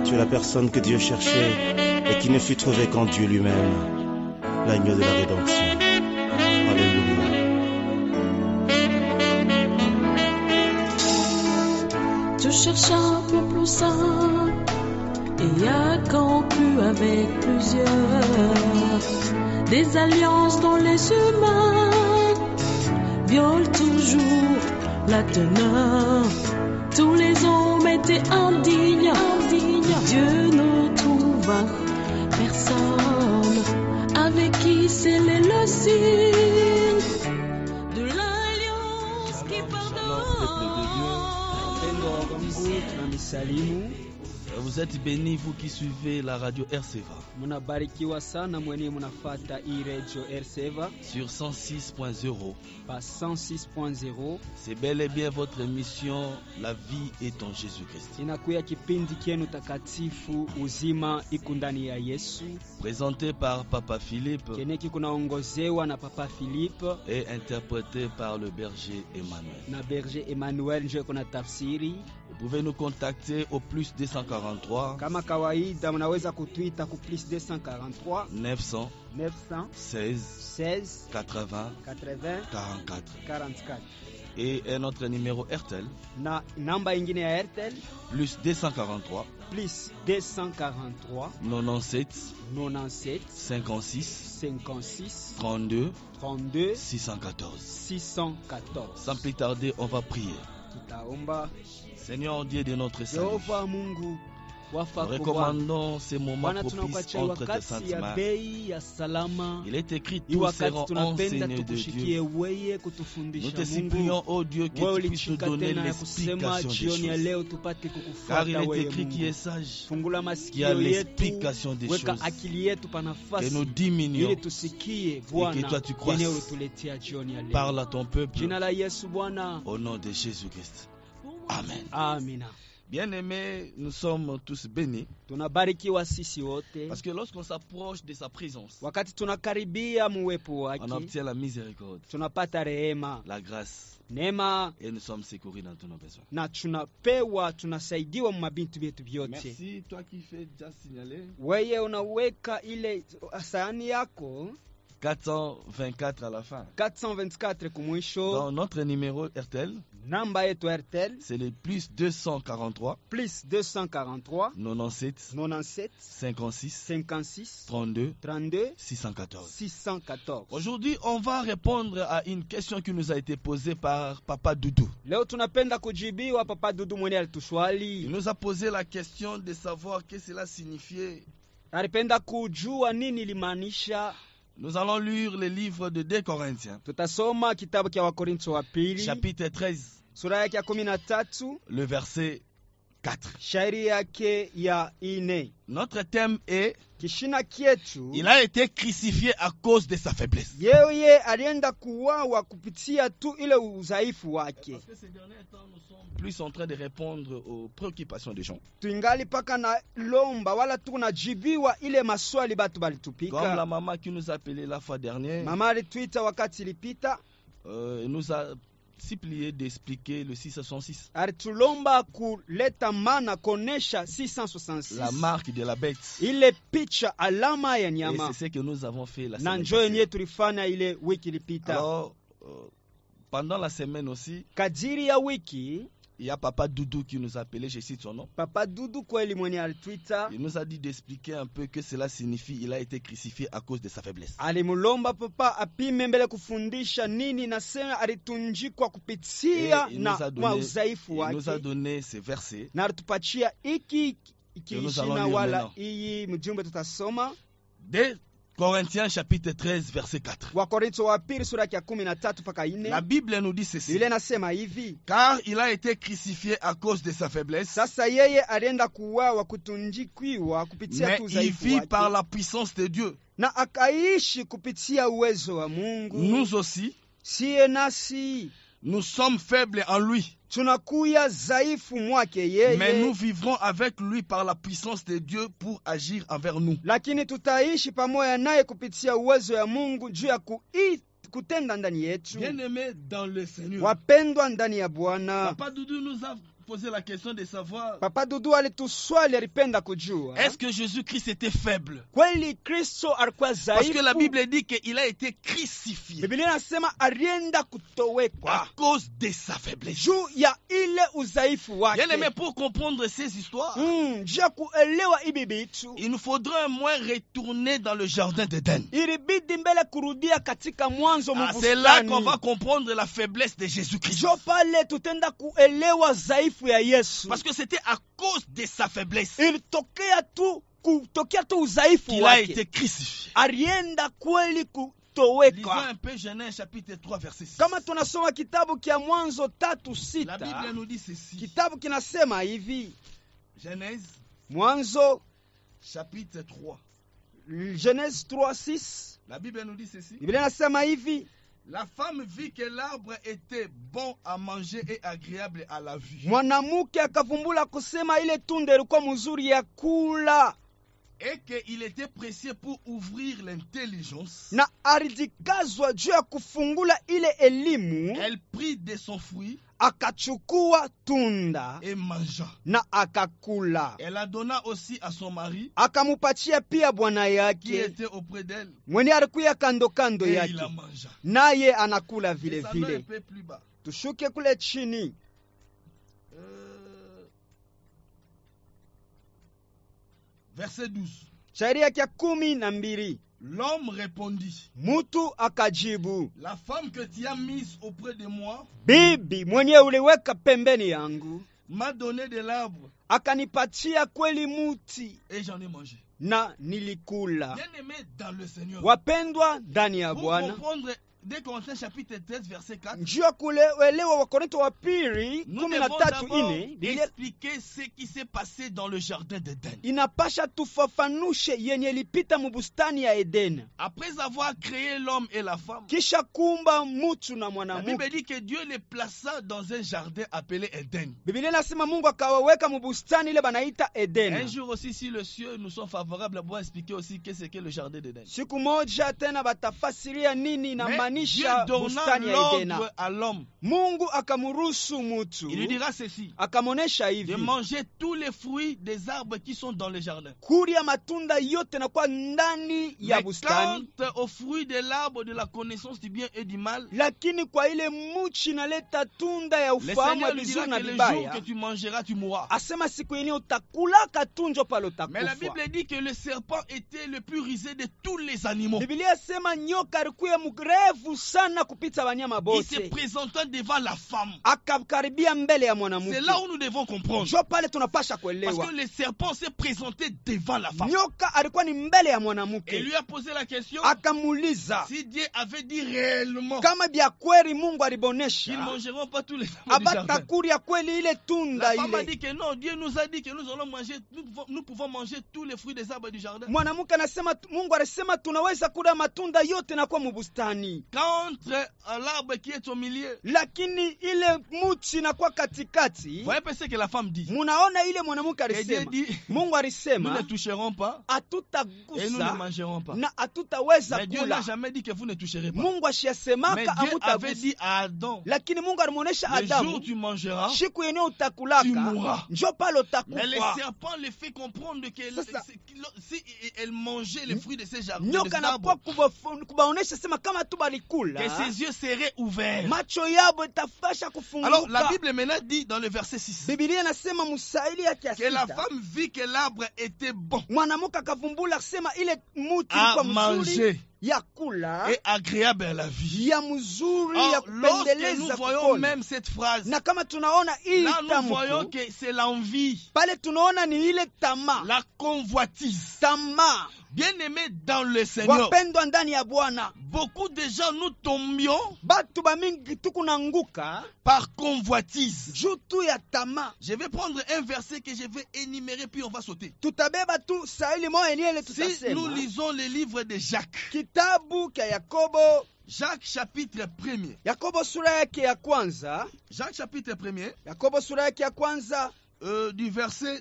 Tu es la personne que Dieu cherchait et qui ne fut trouvée qu'en Dieu lui-même, l'agneau de la rédemption. Alléluia. Tu cherches un peuple saint et a conclu avec plusieurs des alliances dont les humains violent toujours la teneur. Tous les hommes étaient indignes. Dieu ne trouva personne avec qui sceller le signe de l'alliance qui pardonne. Vous êtes bénis, vous qui suivez la radio RCVA. Munabarikiwa sana mwenye munafata hii radio RCVA sur 106.0. Pas 106.0. C'est bel et bien votre émission La vie est en Jésus-Christ. Inakuya kipindi kienu takatifu uzima iko ndani ya Yesu. Présenté par Papa Philippe. Keneki kunaongozewa na Papa Philippe et interprété par le berger Emmanuel. Na berger Emmanuel ndio kuna tafsiri. Vous pouvez nous contacter au plus 243. Kama kawaida mnaweza kutuita ku plus 243 900 16 80 44. Et notre numéro RTL. Na namba ingine ya RTL plus 243 97 56 32 614. Sans plus tarder, on va prier. Tutaomba. Seigneur Dieu de notre salut, Mungu, recommandons ces moments propices entre tes saintes mains. Il est écrit, tous seront enseignés de Dieu. Nous te supplions, ô Dieu, que tu puisses nous donner l'explication des choses. Car il est écrit qui est sage, qui a l'explication des choses. Que nous diminuons et que toi tu croisses. Parle à ton peuple au nom de Jésus-Christ. Amen. Amina. Bien-aimés, nous sommes tous bénis. Parce que lorsqu'on s'approche de sa présence, on obtient la miséricorde, la grâce, et nous sommes secourus dans tous nos besoins. Merci, toi qui fais déjà signaler. 424 à la fin. 424 kumwisho. Dans notre numéro RTL, namba yetu RTL, c'est le plus 243 97 56 32 614. Aujourd'hui, on va répondre à une question qui nous a été posée par Papa Doudou. Leo tunapenda kujibiwa Papa Doudou mwenye alitushwali. Il nous a posé la question de savoir ce que cela signifiait. Alipenda kujua nini limaanisha. Nous allons lire le livre de 2 Corinthiens. Tutasoma kitabu cha Wakorintho wa pili. Chapitre 13. Sura yake ya 13. Le verset 4. Shairi yake ya 4. Notre thème est kishina kietu. Il a été crucifié à cause de sa faiblesse. Yeye alienda kuuawa kupitia tu ile udhaifu wake. Parce que ces derniers temps nous sommes plus en train de répondre aux préoccupations des gens. Tuingali paka na lomba wala tunajibiwa ile maswali batu balitupika. Comme la maman qui nous a appelé la fois dernière. Mama alituita wakati ilipita. Nous a supplié d'expliquer le 666. Aritulomba kuleta mana konesha 666. La marque de la bête. Ile picha alama ya nyama. Et c'est ce que nous avons fait la semaine passée. Nanjo yenye tulifanya ile wiki ilipita. Alors pendant la semaine aussi, kadiri ya wiki, il y a Papa Doudou qui nous a appelé, je cite son nom. Papa Doudou kweli mwenye alitwita. Il nous a dit d'expliquer un peu que cela signifie il a été crucifié à cause de sa faiblesse. Alimulomba papa apime mbele kufundisha nini nasema alitunjikwa kupitia na udhaifu wake. Il nous a donné ces versets. Na alitupatia iki ikishina wala iyi mjumbe tutasoma. Corinthiens chapitre 13 verset 4. Wakorintho wa pili sura ya 13 mpaka 4. La Bible nous dit ceci. Biblia inasema hivi. Car il a été crucifié à cause de sa faiblesse. Sasa yeye alienda kuuawa kutunjikwa kupitia tu udhaifu wake. Mais il vit par la puissance de Dieu. Na akaishi kupitia uwezo wa Mungu. Nous aussi, sie nasi, nous sommes faibles en lui. Tunakuya dhaifu mwake yeye. Mais nous vivrons avec lui par la puissance de Dieu pour agir envers nous. Lakini tutaishi pamoja naye kupitia uwezo ya Mungu juu ya kutenda ndani yetu. Bien-aimés dans le Seigneur. Wapendwa ndani ya Bwana. Papa Doudou nous a posé la question de savoir, Papa Dudu alituswali, alipenda kujua, est-ce que Jésus-Christ était faible? kweli Kristo alikuwa dhaifu? Parce que la Bible dit qu'il a été crucifié Biblia inasema alienda kutowekwa à cause de sa faiblesse. juu ya ile udhaifu wake. Bien aimé, pour comprendre ces histoires, juu ya kuelewa hivi vitu, il nous faudra au moins retourner dans le jardin d'Éden. ilibidi mbele kurudia katika mwanzo C'est là mbustani. qu'on va comprendre la faiblesse de Jésus-Christ. Jo pale tutenda kuelewa dhaifu ya Yesu. Parce que c'était à cause de sa faiblesse Ilitokea tu udhaifu qu'il a wake. été crucifié. Alienda kweli Lisons kutoweka. un peu Genèse chapitre 3 verset 6. Kama tunasoma kitabu kia Mwanzo La 3:6, Bible nous dit ceci. kitabu kinasema hivi. Genèse Mwanzo chapitre 3. Genèse 3:6, La Bible nous dit ceci. Biblia inasema hivi: La femme vit que l'arbre était bon à manger et agréable à la vue, mwanamke akavumbula kusema ile tunda ilikuwa mzuri ya kula, et qu'il était précieux pour ouvrir l'intelligence. na alijikazwa juu ya kufungula ile elimu. Elle prit de son fruit Akachukua tunda et mangea. na akakula. Elle la donna aussi à son mari Akamupatia pia bwana qui yake était auprès d'elle, mwenye alikuya kando kando et il yake, la mangea. naye anakula vile Descendons un vile. peu plus bas. Tushuke kule chini, Verset 12. shairi yake ya 12. L'homme répondit, Mutu akajibu, la femme que tu as mise auprès de moi bibi mwenye uliweka pembeni yangu m'a donné de l'arbre akanipatia kweli muti et j'en ai mangé. na nilikula. Bien aimé dans le Seigneur. Wapendwa ndani ya Pour Bwana, comprendre 2 Corinthiens chapitre 13 verset 4, njuu ya kuelewa Wakorintho wa pili nous 13:4 devons ine, Biblia expliquer ce qui s'est passé dans le jardin d'Éden. inapasha tufafanushe yenye ilipita mubustani ya Edeni. Après avoir créé l'homme et la femme, Kisha kumba mutu na la mwanamke, Bible dit que Dieu les plaça dans un jardin appelé Éden. Biblia inasema Mungu akawaweka mubustani ile banaita Un Edeni. jour aussi, si le ciel nous sont favorables, on va expliquer aussi qu'est-ce que le jardin d'Éden. Siku moja tena batafasiria nini Mais Dieu inamaanisha donna bustani ya Edeni. l'ordre à l'homme. Mungu akamruhusu mutu, Il lui dira ceci, akamonesha de hivi: manger tous les fruits des arbres qui sont dans le jardin. kulia matunda yote na kwa ndani ya Mais bustani, quant aux fruits de l'arbre de la connaissance du bien et du mal, lakini kwa ile muchi inaleta tunda ya le ufahamu Seigneur wa lui vizuri dira na que le jour vibaya, que tu mangeras, tu mourras. asema siku yenyewe utakulaka tunjo pale Mais la utakufa. Bible dit que le serpent était le plus rusé de tous les animaux. Biblia asema nyoka alikuwa mrefu sana kupita wanyama Il se bote, présentant devant la femme. akakaribia mbele ya C'est mwanamke. là où nous devons comprendre. Jo pale tunapasha Parce kuelewa, que le serpent s'est présenté devant la femme. nyoka alikuwa ni mbele ya Et mwanamke, lui a posé la question, akamuuliza si Dieu avait dit réellement kama bia kweli Mungu qu'ils ne alibonesha mangeront pas tous les arbres du jardin. abatakuria kweli ile tunda La femme a ile. dit que non, Dieu nous a dit que nous allons manger, nous pouvons manger tous les fruits des arbres du jardin. Mwanamke anasema, Mungu alisema tunaweza kula matunda yote na kwa mubustani, Contre l'arbre qui est au milieu. lakini ile muti na kwa katikati. Voyez ce que la femme dit. Munaona ile mwanamke Et Dieu alisema, dit, Mungu nous ne alisema toucherons pas et nous ne hatutagusa mangerons pas. na hatutaweza Mais Dieu n'a kula. jamais dit que vous ne toucherez pas. Mungu Mais ashiasemaka Dieu avait hamutagusa, dit à Adam, lakini Mungu alimuonesha le jour où Adamu, tu mangeras, siku yenyewe tu utakulaka mourras. njo pale Mais le utakufa. serpent le fait comprendre que Sasa. si elle mangeait les fruits de ces jardins, Nyoka nakuwa kubaonesha sema kama tu que balikula ses yeux seraient ouverts. macho yabo itafasha Alors la kufunguka. Bible maintenant dit dans le verset 6 Biblia inasema msaili yake ya que la sita, femme vit que l'arbre était bon mwanamke akavumbula kusema ile muti à ilikuwa mzuri manger ya kula, et agréable à la vie. ya mzuri ya Or, lorsque nous kupendeleza voyons kuona. même cette phrase, Na kama tunaona hii là nous voyons tamko que c'est l'envie, pale, tunaona ni ile tamaa, la convoitise. tamaa. Bien-aimés dans le Seigneur, Wapendwa ndani ya Bwana, beaucoup de gens nous tombions batu bamingi tukunanguka par convoitise. juu tu ya tamaa. Je vais prendre un verset que je vais énumérer puis on va sauter. Tutabeba tu sahili moja yenyewe Si nous tutasema lisons le livre de Jacques, kitabu kya Yakobo, Jacques chapitre 1er, Yakobo sura yake ya kwanza, Jacques chapitre 1er, Yakobo sura yake ya kwanza, du verset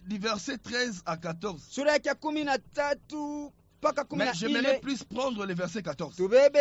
13 à 14. sura yake ya 13 mpaka Mais j'aimerais 14. plus prendre le verset 14. Tubebe,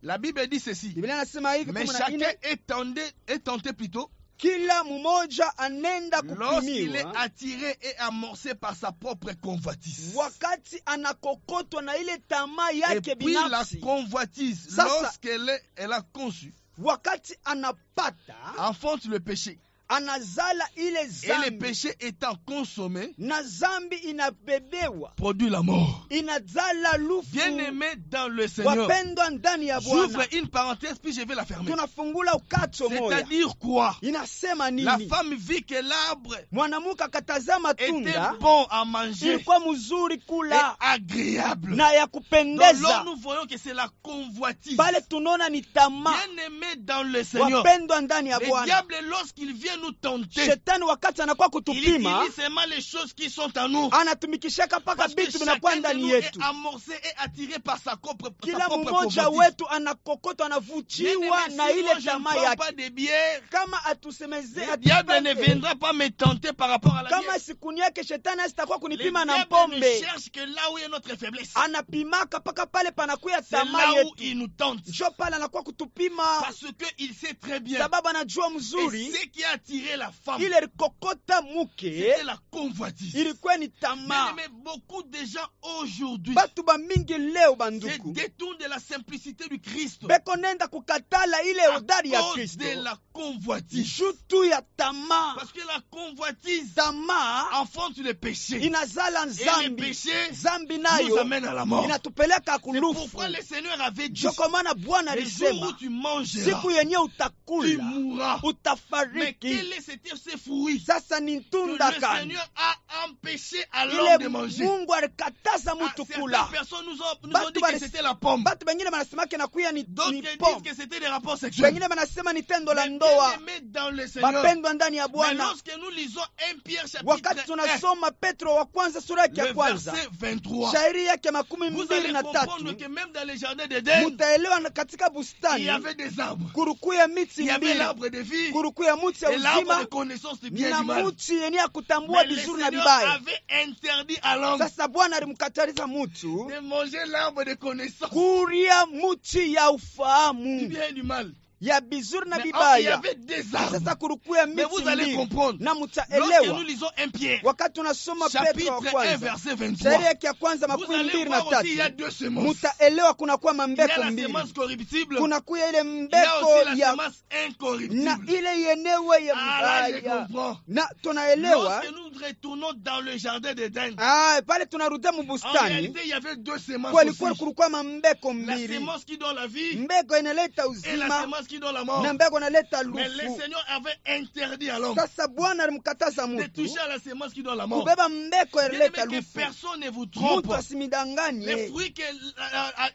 La Bible dit ceci. Biblia inasema hivi Mais chacun 14, est tenté plutôt kila mmoja anenda kupimiwa. Lorsqu'il est attiré et amorcé par sa propre convoitise. Wakati anakokotwa na ile tamaa yake binafsi. Et puis la convoitise, lorsqu'elle a conçu, wakati anapata, enfante le péché. Anazala ile zambi. Et le péché étant consommé, na zambi inabebewa, produit la mort. Inazala lufu. Bien-aimé dans le Seigneur, wapendwa ndani ya Bwana. j'ouvre une parenthèse puis je vais la fermer. Tunafungula ukato moya. C'est-à-dire quoi? Inasema nini? La femme vit que l'arbre mwanamuka katazama tunda était bon à manger, ilikuwa mzuri kula, et agréable, na ya kupendeza. Donc là nous voyons que c'est la convoitise. Pale tunaona ni tamaa. Bien-aimé dans le Seigneur, wapendwa ndani ya Bwana. Le diable lorsqu'il vient nous tenter, shetani wakati anakuwa kutupima, il utilise seulement les choses qui sont en nous. Anatumikishaka paka vitu vinakuwa ndani yetu. Amorcé et attiré par sa propre kila mmoja wetu anakokotwa, anavuchiwa na ile tamaa yake. Kama atusemezee, le diable ne viendra pas me tenter par rapport à la kama siku yake shetani asitakuwa kunipima na pombe. Le diable ne cherche que là où est notre faiblesse. Anapimaka paka pale panakuya tamaa yetu. C'est là où il nous tente. Njo pale anakuwa kutupima. Parce que il sait très bien. Sababu anajua mzuri. Et ce qui a attiré la femme, ile kokota muke, c'était la convoitise. Ilikuwa ni tamaa. Mais beaucoup de gens aujourd'hui, batu ba mingi leo banduku, se détournent de la simplicité du Christ. Beko nenda kukatala ile hodari ya Kristo. De la convoitise. Jutu ya tamaa. Parce que la convoitise, tamaa, enfante le péché. Inazala zambi. Et le péché zambi nayo nous amène à la mort. Inatupeleka kulufu. C'est pourquoi le Seigneur avait dit, le jour où tu mangeras, siku yenye utakula, tu mourras. Utafariki. Mais quel est ces fruits sasa ni tunda que le gani Seigneur a empêché à l'homme de manger? Mungu alikataza mtu kula. Certaines personnes nous ont dit que c'était la pomme. Batu bengine banasema kenakuya ni d'autres ni disent que c'était des rapports sexuels. Bengine banasema ni tendo la ndoa. Dans le Seigneur, bapendwa ndani ya mais Bwana, lorsque nous lisons 1 Pierre chapitre 1, wakati tunasoma Petro wa kwanza sura yake ya kwanza, verset 23, shairi yake vous allez 23, comprendre que même dans les jardins d'Éden, mutaelewa katika bustani il y avait des arbres. kurukuya miti Il y avait mbili, l'arbre de vie kurukuya muti ya et l'arbre uzima de connaissance du bien et na du mal. muti yenye ya kutambua Mais le vizuri na Seigneur vibaya. avait interdit à l'homme Sasa Bwana alimkataliza mutu de manger l'arbre de connaissance kuria muti ya du ufahamu bien et du mal. ya bizuri na Mais il y bibaya. avait des arbres. Sasa kurukuya Mais vous miti allez mbili comprendre. na Lorsque mutaelewa nous lisons 1 Pierre, wakati tunasoma Petro wa chapitre 1, kwanza verset 23, shairi yake ya kwanza vous makumi allez mbili na voir aussi il y a tatu, deux semences. mutaelewa kunakuwa Il y a mambeko la mbili, semence corruptible, kunakuya ile il y a mbeko aussi la ya semence na incorruptible. ile yenewe ya Ah là, je mbaya. comprends. Na tunaelewa Lorsque nous retournons dans le jardin d'Éden, pale tunarudia en mubustani, réalité, il y avait deux semences kulikuwa aussi. kulikuwa mambeko La mbili, semence qui donne la vie mbeko inaleta et la uzima semence qui donne la mort. na mbeko inaleta Mais le lufu. Seigneur avait interdit à l'homme Sasa Bwana alimkataza de mutu toucher à la semence qui donne la mort. kubeba mbeko Bien inaleta aimé, que lufu. personne ne vous trompe. Mutu asimidanganye. Les fruits que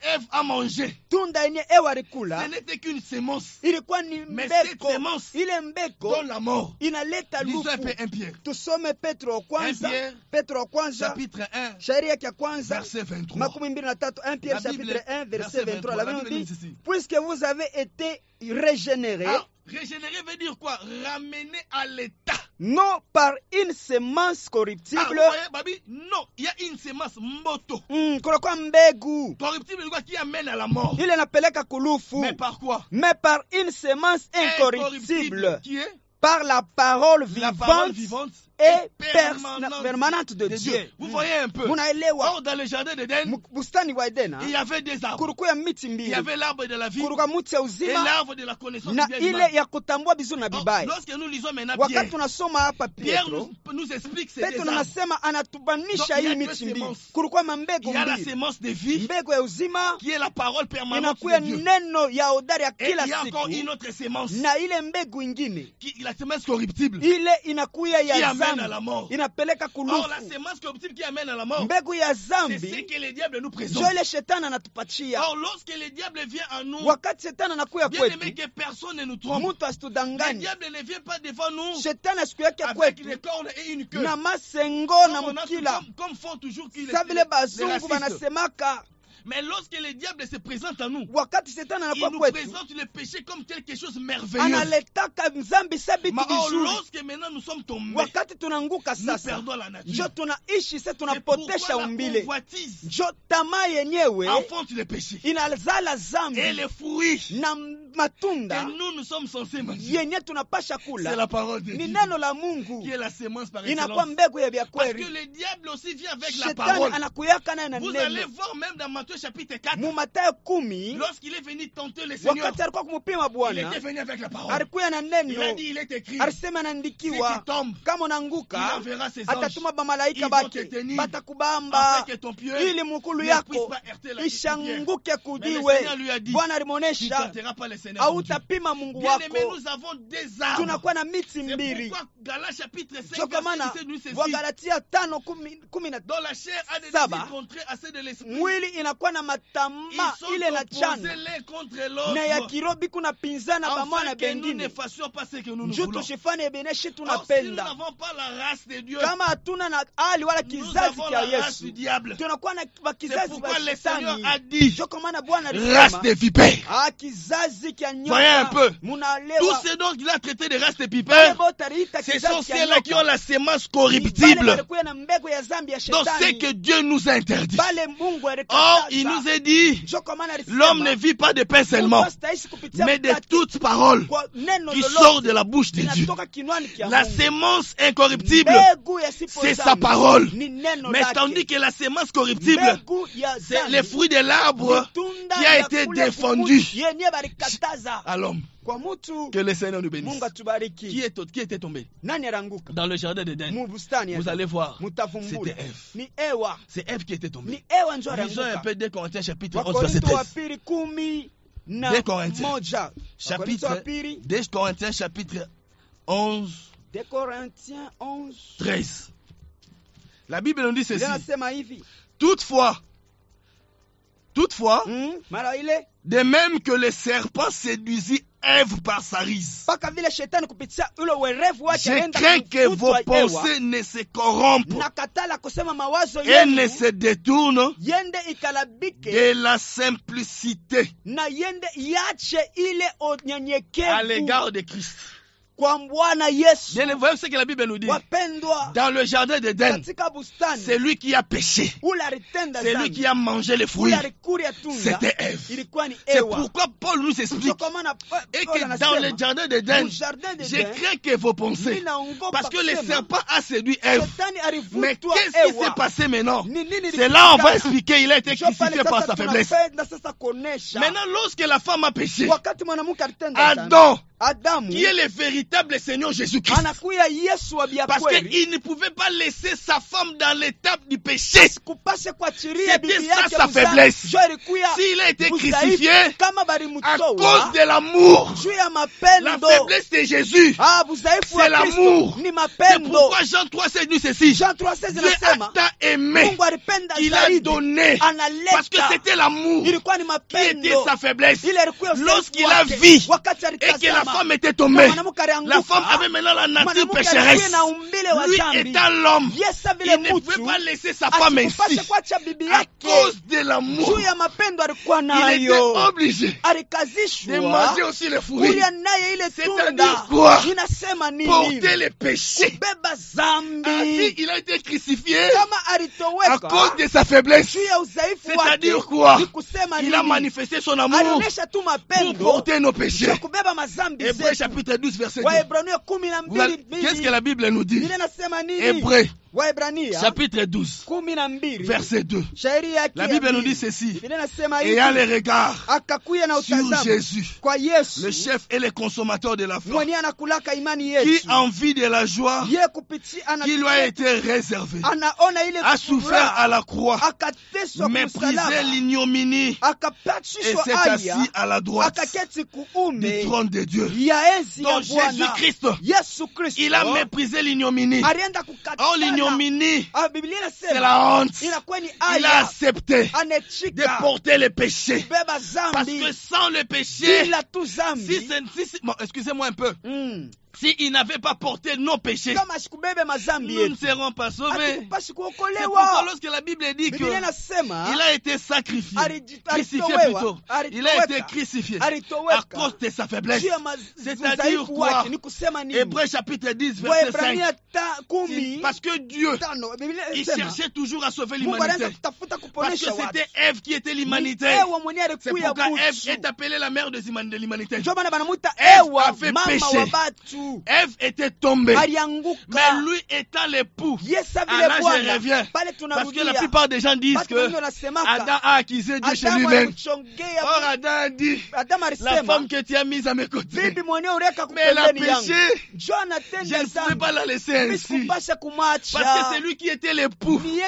Ève a mangé, Tunda yenye Ewa alikula ce n'était qu'une semence. ilikuwa ni Mais cette mbeko, semence ile mbeko donne la mort. inaleta Lisons un lufu. peu 1 Pierre, Tusome Petro wa kwanza, 1 Pierre, Petro wa kwanza chapitre 1, shairi yake ya kwanza verset 23. makumi mbili na tatu, 1 Pierre La Bible, chapitre 1 verset 23. La Bible dit, ceci. puisque vous avez été régénérés, Régénérer veut dire quoi? Ramener à l'état. non par une semence corruptible. Vous voyez, Babi? Non, il y a une semence mboto. Kunakuwa mbegu Corruptible, quoi, qui amène à la mort. ile napeleka kulufu, Mais par quoi? mais par une semence incorruptible, qui est par la parole la parole vivante vivante et permanente permanente de Dieu. Vous voyez un peu. Munaelewa, Or, dans le jardin d'Éden, bustani wa Edena il y avait des arbres. kurukuya miti Il y mbili, avait l'arbre de la vie kuruka muti ya et uzima l'arbre de la connaissance na du bien et du ile mal. ya kutambua vizuri na Or, vibaya. lorsque nous lisons maintenant Wakati Pierre, tunasoma hapa Pierre Petro, nous explique ces deux Petro arbres. anasema anatubanisha Donc, il y a hii deux miti mbili, semences. kurukuwa Il mambegu y a la mbili, semence de vie mbegu ya uzima qui est la parole permanente inakuya de Dieu. neno ya hodari ya Et kila il y a encore siku, une autre semence, na ile mbegu ingine la semence corruptible, ile inakuya qui ya amène à la mort. zambi, inapeleka Or, la kulufu. semence corruptible qui amène à la mort, Mbegu ya c'est ce zambi que le diable nous présente. njo ile shetani anatupatia. Or, lorsque le diable vient à nous, Wakati shetani anakuya bien aimé kwetu, que personne ne nous trompe. mutu Le asitudanganye. diable ne vient pas devant nous Shetani asiku yake avec kwetu des cornes et une queue. na masengo na Comme, mukila, comme font toujours les sa vile bazungu racistes. banasemaka. Mais lorsque le diable se présente à nous, Wakati shetani il anakuwa nous kwetu, présente le péché comme quelque chose de merveilleux. analetaka mzambi sa bitu Mais or, vizuri. lorsque maintenant nous sommes tombés, Wakati tunanguka nous sasa, perdons la nature. njo tunaishi se C'est pourquoi tunapotesha la umbile, convoitise njo tamaa yenyewe enfante le péché. inazala Et zambi les fruits na matunda nous sommes censés manger. yenye tunapasha kula c'est la parole de ni Dieu neno la Mungu, qui est la sémence par inakuwa excellence. mbegu ya vya Parce kweli. que le diable aussi vient avec la Shetani parole. anakuyaka naye na Vous allez neno. voir même dans Matthieu chapitre 4, Mu Mathayo 10 lorsqu'il est venu tenter le Seigneur, wakati alikuwa kumupima il Bwana était venu avec la parole. alikuya na Il a neno, dit, il est écrit, alisema si naandikiwa tu tombes, kama il unaanguka enverra ses anges, atatuma bamalaika ils vont te bake tenir, batakubamba afin que ton pied ili mukulu ne puisse yako pas heurter la pierre. ishanguke Mais le kujiwe. Seigneur lui a dit, Bwana tu ne alimonesha tenteras pas le Seigneur ton Dieu. hautapima Mungu Bien-aimés, wako. nous avons des arbres. Tunakuwa na miti C'est mbili. pourquoi Galates chapitre 5, Ndio maana verset 17 nous ceci, Wagalatia 5:10 dont la chair a des Saba. désirs contraires à ceux de l'esprit. mwili inakuwa na Ils matama sont ile na opposés chana l'un contre na ya l'autre, kirobi kuna pinzana pamoja na afin que nous ne bengine fassions pas ce que nous juu voulons. tushifanye ebeneshi Or, si nous tunapenda. n'avons pas la race de Dieu, Kama hatuna na hali wala nous kizazi avons kya la race du Yesu, diable. tunakuwa na C'est kizazi pourquoi ba le Seigneur shetani. a dit, Ndio kwa maana Bwana race alisema de vipères. kizazi kya Voyez un nyoka peu. Tous munalewa. ceux dont il a traité de race de Wale vipères, bote aliita ce sont kizazi kya ceux-là qui ont nyoka. la sémence Ni bale corruptible. walikuwa na mbegu ya zambi ya Donc c'est shetani. que Dieu nous a interdit. Bale Mungu Or, il alikataza. nous a dit, Ndio kwa maana alisema, l'homme ne vit pas de pain seulement, Mungu hastaishi kupitia mais de mkate toute parole kwa neno qui lolote sort de la bouche de Dieu. linatoka kinywani kya La Mungu. sémence incorruptible, Mbegu ya sipo c'est sa zambi parole. ni neno Mais lake. tandis que la sémence corruptible, Mbegu ya c'est zambi les fruits de l'arbre vitunda qui a vya été kule défendu kukuti yenye balikataza à l'homme. kwa mtu. Que le Seigneur nous bénisse. Mungu atubariki. Qui était tombé Nani aranguka dans le jardin d'Éden? mu bustani ya Vous allez voir, mutavumbula c'était Ève. ni Ewa, C'est Ève qui était tombée. ni Ewa njo Lisons un aranguka. peu 2 Corinthiens chapitre 11 verset Wakorinto wa 13. pili 10 na 2 Corinthiens. moja. Wakorinto wa Chapitre pili 2 Corinthiens chapitre 11 2 Corinthiens 11 13. La Bible nous dit ceci. inasema hivi. Toutefois, Mara ile de même que le serpent séduisit Ève par sa rise, paka vile shetani kupitia ule werevu wake je anaenda crains que vos kumvutwa Ewa, pensées ne se corrompent na katala kusema mawazo et ne yenu se détournent yende ikalabike de la simplicité na yende iache ile à unyenyekevu l'égard de Christ. kwa Bwana Yesu. Bien, vous voyez ce que la Bible nous dit. Wapendwa, Dans le jardin d'Éden, katika bustani c'est lui qui a péché. ule alitenda C'est lui dhambi, qui a mangé les fruits. ule alikuria tunda, C'était Ève. ilikuwa ni C'est Ewa. pourquoi Paul nous explique Ndio kwa maana et Paulo que anasema, dans le jardin d'Éden, mu jardin je d'Eden, crains que vos pensées, ninaogopa parce que le kusema, serpent a séduit Ève. shetani Mais alivutwa qu'est-ce qui Ewa. s'est passé maintenant? Ni nini C'est là on va ilipitikana? expliquer, il a été Ndio pale crucifié par sasa sa faiblesse. tunapenda sasa kuonesha. Maintenant, lorsque la femme a péché, Wakati mwanamke alitenda dhambi, Adam, Adamu qui est le véritable Seigneur Jésus-Christ, anakuya Yesu wa bia parce kweli, qu'il ne pouvait pas laisser sa femme dans l'étape du péché. kupashe kuachilia C'était bibi ça yake sa mzani. faiblesse. Jo ilikuya S'il a été udhaifu, crucifié kama à balimtoa cause de l'amour, juu ya la mapendo. faiblesse de Jésus, Udhaifu c'est wa l'amour. Kristo ni c'est mapendo. pourquoi Jean 3, c'est nous ceci. Jean 3:16 Dieu inasema a tant aimé Mungu alipenda qu'il a zaidi, donné, parce que analeta. c'était l'amour Ilikuwa ni qui était mapendo. sa faiblesse. Ile ilikuwa udhaifu Lorsqu'il a wake. vu Wakati et que la alitazama, femme était na tombée, mwanamke alianguka. la femme avait maintenant la nature Mwanamke alikuwa pécheresse. na umbile wa Lui dhambi. étant l'homme, Yesa vile il ne pouvait mtu pas laisser sa femme asikupashe ainsi. kuacha bibi À yake cause de l'amour, juu ya mapendo alikuwa il était nayo, obligé de alikazishwa manger aussi les fruits, kulia naye ile C'est-à-dire tunda. quoi? Inasema nini? porter les péchés. Kubeba Ainsi, zambi. il a été crucifié Kama à alitoweka cause de sa faiblesse. juu ya udhaifu wake, C'est-à-dire quoi? ni kusema Il a nini? manifesté son amour Alionyesha tu pour mapendo porter nos péchés. ya kubeba mazambi Hébreux zetu. chapitre 12 verset 2. Waebrania 12 Qu'est-ce que la Bible nous dit? Biblia inasema nini? Hébreux Waebrania chapitre 12 12 verset 2. shairi yake La ya Bible nous pili. dit ceci. Biblia inasema Ayant les hivi, regards akakuya na sur utazama Jésus, kwa Yesu le chef et le consommateur de la foi, mwenye anakulaka imani qui yetu, en vue de la joie ye kupitia qui lui a été réservée, anaona ile a souffert à la croix, akateswa méprisé kumsalaba, l'ignominie et akapachishwa s'est aya, assis à la droite akaketi du kuume trône de Dieu. ya enzi ya Donc Bwana Jésus-Christ, Yesu Kristo. il a méprisé l'ignominie. alienda Oh, kukatana. l'ignominie, Biblia c'est inasema la honte. inakuwa ni Il a aya, accepté de anechika porter les péchés. kubeba Parce zambi que sans le péché, bila tu zambi. bon, excusez-moi un peu, s'il n'avait pas porté nos péchés, nous ne serons pas sauvés. C'est pourquoi lorsque la Bible dit qu'il a été sacrifié, crucifié plutôt, il a été crucifié à cause de sa faiblesse. C'est-à-dire quoi? Hébreux chapitre 10, verset 5. Parce que Dieu, il cherchait toujours à sauver l'humanité. Parce que c'était Ève qui était l'humanité. C'est pourquoi Ève est appelée la mère de l'humanité. Ève a fait péché. Ève était tombée. Mais lui étant l'époux, là je reviens. Parce que la plupart des gens disent que Adam a accusé Dieu chez lui-même. Or Adam a dit, la femme que tu as mise à mes côtés. Mais elle a péché. Je ne pouvais pas la laisser ainsi. Parce que c'est lui qui était l'époux. Lui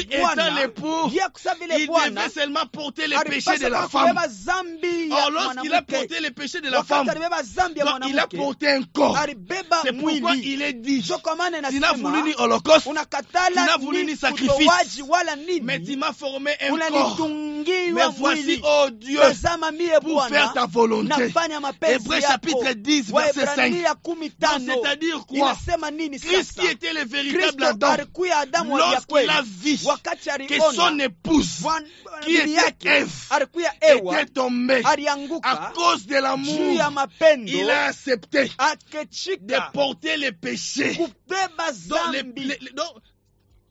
étant l'époux, il devait seulement porter les péchés de la femme. Or lorsqu'il a porté les péchés de la femme, donc il a porté un corps. C'est pourquoi il est dit, tu n'as voulu ni holocauste, tu n'as voulu ni sacrifice, mais tu m'as formé un corps. Mais voici, oh Dieu, pour faire ta volonté. Hébreux chapitre 10, verset 5. C'est-à-dire quoi? Christ qui était le véritable Adam, lorsqu'il a vu que son épouse, qui était Ève, était tombée à cause de l'amour, il a accepté de porter les péchés.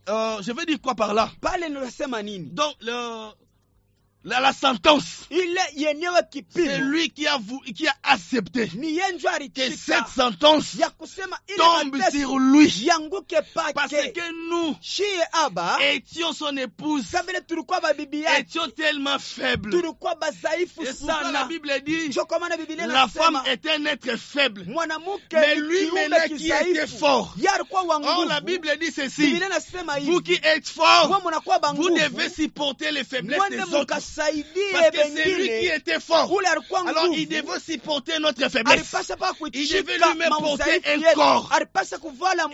Je veux dire quoi par là? Donc, la sentence, c'est lui qui a accepté que cette sentence tombe sur lui. Parce que nous étions son épouse, étions tellement faibles. Et ça, la Bible dit, la femme est un être faible, mais lui maintenant qui était fort. Or la Bible dit ceci, vous qui êtes fort, vous devez supporter les faiblesses des autres. Parce que c'est lui qui était fort. Alors il devait supporter notre faiblesse. Il devait lui-même porter un corps.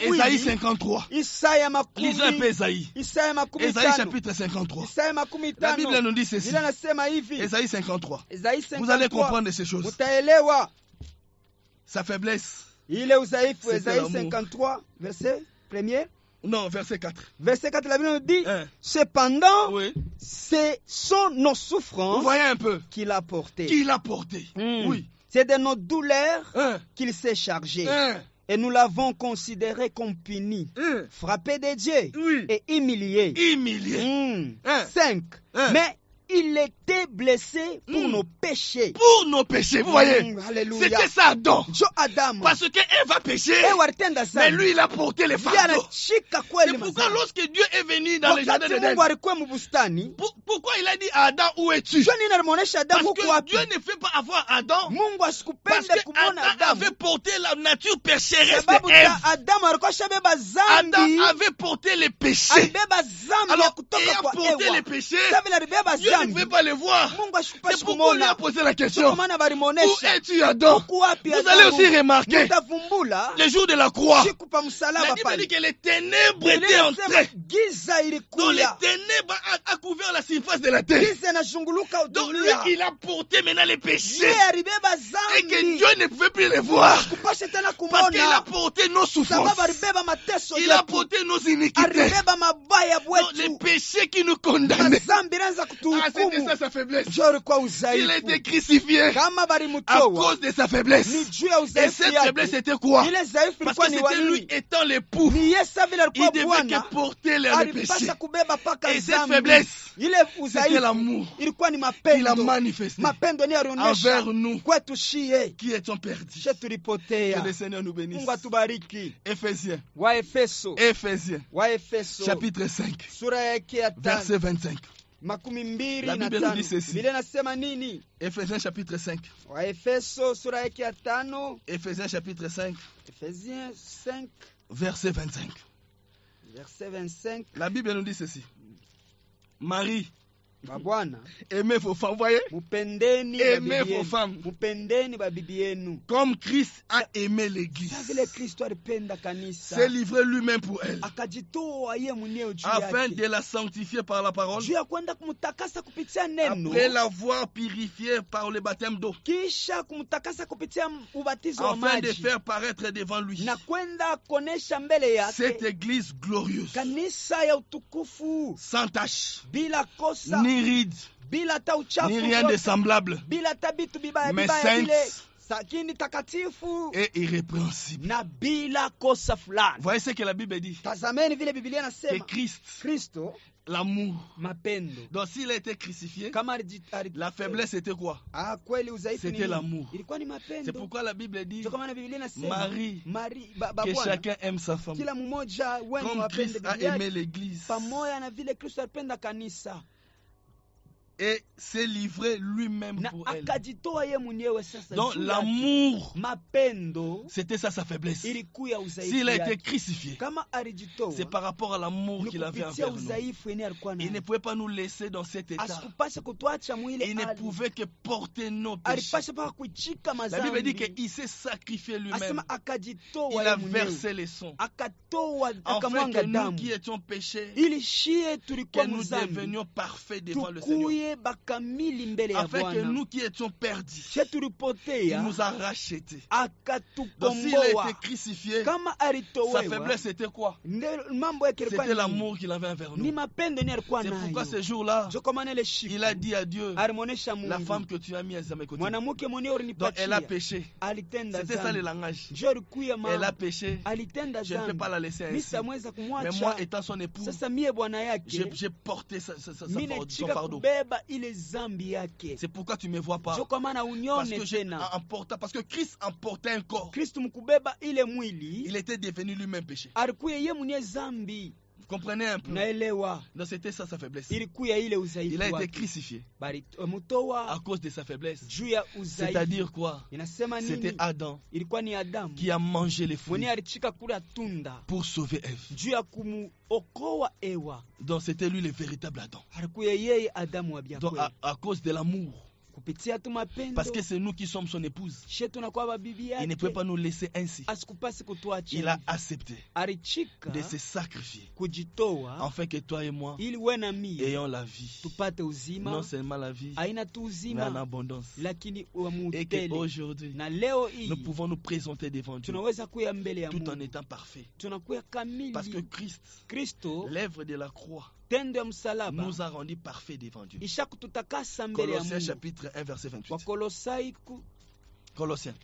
Ésaïe 53. Lisons un peu Ésaïe. Ésaïe chapitre 53. La Bible nous dit ceci. Ésaïe 53. Vous allez comprendre ces choses. Sa faiblesse. Il est Ésaïe 53, verset 1er. Non, verset 4. Verset 4, la Bible nous dit, cependant, ce sont nos souffrances qu'il a portées. Oui. C'est de nos douleurs qu'il s'est chargé. Et nous l'avons considéré comme puni, frappé de Dieu et humilié. 5. Mais il était blessé pour nos péchés. Pour nos péchés, vous voyez. C'était ça Adam. Parce que Ève a péché, mais lui il a porté les fardeaux. C'est pourquoi lorsque Dieu est venu dans le jardin d'Éden, pourquoi il a dit à Adam, où es-tu? Parce que Dieu ne fait pas avoir Adam. Parce que Adam avait porté la nature pécheresse d'Ève. Adam avait porté les péchés. Alors, ayant porté les péchés, Dieu ne pouvait pas les voir. C'est pourquoi on lui a posé la question, où es-tu Adam? Vous allez aussi remarquer, le jour de la croix, la Bible dit que les ténèbres étaient entrées. Donc les ténèbres a couvert la surface de la terre. Donc lui, il a porté maintenant les péchés. Et que Dieu ne pouvait plus les voir. Parce qu'il a porté nos souffrances. Il a porté nos iniquités. Donc les péchés qui nous condamnaient. C'était ça sa faiblesse. Il a été crucifié à cause de sa faiblesse. Et cette faiblesse était quoi? Parce que c'était lui étant l'époux. Il devait que porter les péchés. Et cette faiblesse, c'était l'amour qu'il a manifesté envers nous qui étions perdus. Que le Seigneur nous bénisse. Éphésiens. Chapitre 5. Verset 25. La Bible nous dit ceci. Ephésiens chapitre 5. Ephésiens chapitre 5. Verset 25. La Bible nous dit ceci. Marie, Babwana, aimez vos femmes, voyez? Mupendeni aimez vos femmes. Mupendeni babibi yenu. Comme Christ a aimé l'église. S'est livré lui-même pour elle. Afin de la sanctifier par la parole. Après Après l'avoir purifiée par le baptême d'eau. Afin de faire paraître devant lui cette église glorieuse. Sans tache. Ni ride. Ni rien de semblable. Mais sainte et irrépréhensible. Voyez ce que la Bible dit. Que Christ, l'amour. Donc s'il a été crucifié, la faiblesse était quoi? C'était l'amour. C'est pourquoi la Bible dit, Marie, que chacun aime sa femme. Comme Christ a aimé l'église. Et s'est livré lui-même pour elle. Donc l'amour, c'était ça sa faiblesse. S'il a été crucifié, c'est par rapport à l'amour qu'il avait envers nous. Il ne pouvait pas nous laisser dans cet état. Il ne pouvait que porter nos péchés. La Bible dit qu'il s'est sacrifié lui-même. Il a versé les sangs. Afin que nous qui étions péchés, que nous devenions parfaits devant le Seigneur. Afin que nous qui étions perdus, il nous a rachetés. Donc s'il a été crucifié, sa faiblesse était quoi? C'était l'amour qu'il avait envers nous. C'est pourquoi ce jour-là, il a dit à Dieu, la femme que tu as mise à mes côtés, donc elle a péché. C'était ça le langage. Elle a péché. Je ne peux pas la laisser ainsi. Mais moi étant son époux, j'ai porté son fardeau. C'est pourquoi tu ne me vois pas. Parce que Christ emportait un corps. Il était devenu lui-même péché. Vous comprenez un peu? Donc c'était ça sa faiblesse. Il a été crucifié à cause de sa faiblesse. C'est-à-dire quoi? C'était Adam qui a mangé les fruits pour sauver Ève. Donc c'était lui le véritable Adam. Donc à cause de l'amour. Parce que c'est nous qui sommes son épouse. Il ne peut pas nous laisser ainsi. Il a accepté de se sacrifier afin que toi et moi ayons la vie. Non seulement la vie, mais en abondance. Et qu'aujourd'hui, nous pouvons nous présenter devant Dieu tout en étant parfaits. Parce que Christ, l'œuvre de la croix, nous a rendus parfaits devant Dieu. Colossiens chapitre 1 verset 28. Colossiens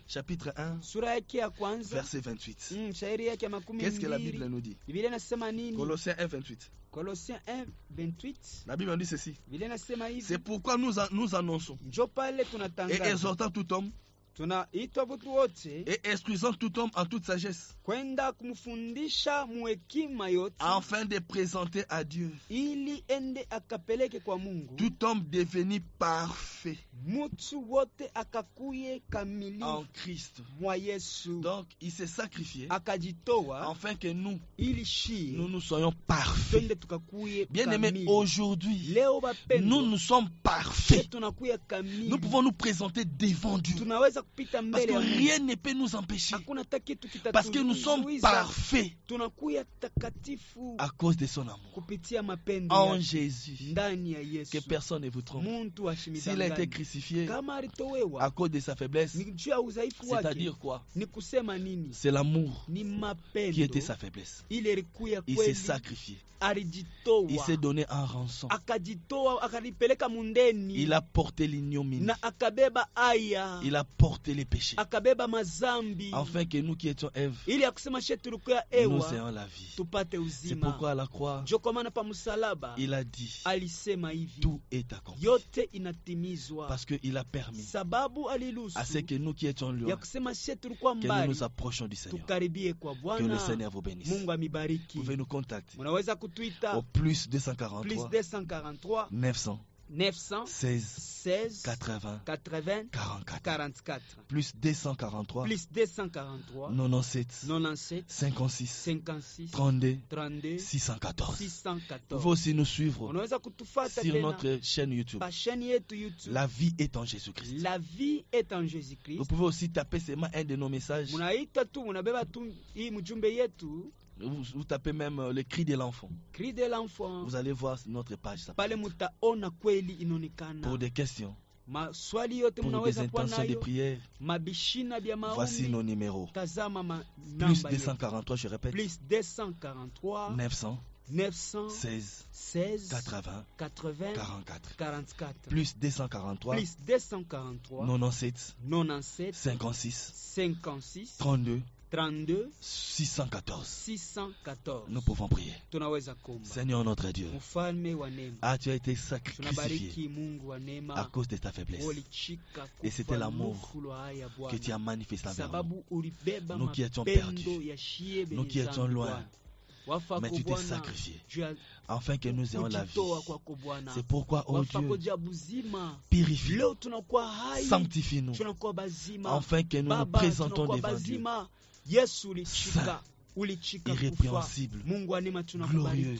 chapitre 1 verset 28. Qu'est-ce que la Bible nous dit? Colossiens 1 28. Colossiens 1 28. La Bible nous dit ceci. C'est pourquoi nous annonçons et exhortons tout homme et instruisant tout homme en toute sagesse, afin de présenter à Dieu tout homme devenu parfait en Christ. Donc il s'est sacrifié afin que nous soyons parfaits. Bien aimés, aujourd'hui nous sommes parfaits. Nous pouvons nous présenter devant Dieu. Parce que rien ne peut nous empêcher. Parce que nous sommes parfaits à cause de son amour. En Jésus, que personne ne vous trompe. S'il a été crucifié à cause de sa faiblesse, c'est-à-dire quoi? C'est l'amour qui était sa faiblesse. Il s'est sacrifié. Il s'est donné en rançon. Il a porté l'ignominie. Il a porté les péchés. Afin que nous qui étions Ève, nous ayons la vie. C'est pourquoi à la croix, il a dit, tout est accompli. Parce qu'il a permis à ce que nous qui étions loin, que nous nous approchions du Seigneur. Que le Seigneur vous bénisse. Vous pouvez nous contacter au plus 243 900 916 80 44 plus 243 97 56 32 614. Vous pouvez aussi nous suivre sur notre chaîne YouTube. La vie est en Jésus-Christ. Vous pouvez aussi taper seulement un de nos messages. Vous tapez même le cri de l'enfant. Vous allez voir notre page. Pour des questions, pour des intentions de prière, voici nos numéros. Plus 243, je répète. Plus 243 916 80 44. Plus 243 97 56 32 614. Nous pouvons prier. Seigneur notre Dieu, tu as été sacrifié à cause de ta faiblesse. Et c'était l'amour que tu as manifesté envers nous. Nous qui étions perdus, nous qui étions loin, mais tu t'es sacrifié afin que nous ayons la vie. C'est pourquoi, oh Dieu, purifie-nous, sanctifie-nous, afin que nous nous présentons devant Dieu saint, irrépréhensible, glorieux,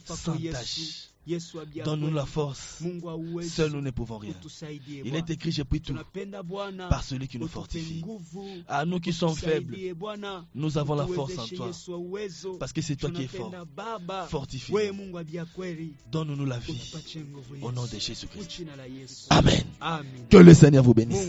sans tache. Donne-nous la force. Seuls nous ne pouvons rien. Il est écrit, je prie tout par celui qui nous fortifie. À nous qui sommes faibles, nous avons la force en toi. Parce que c'est toi qui es fort. Fortifie. Donne-nous la vie. Au nom de Jésus-Christ. Amen. Que le Seigneur vous bénisse.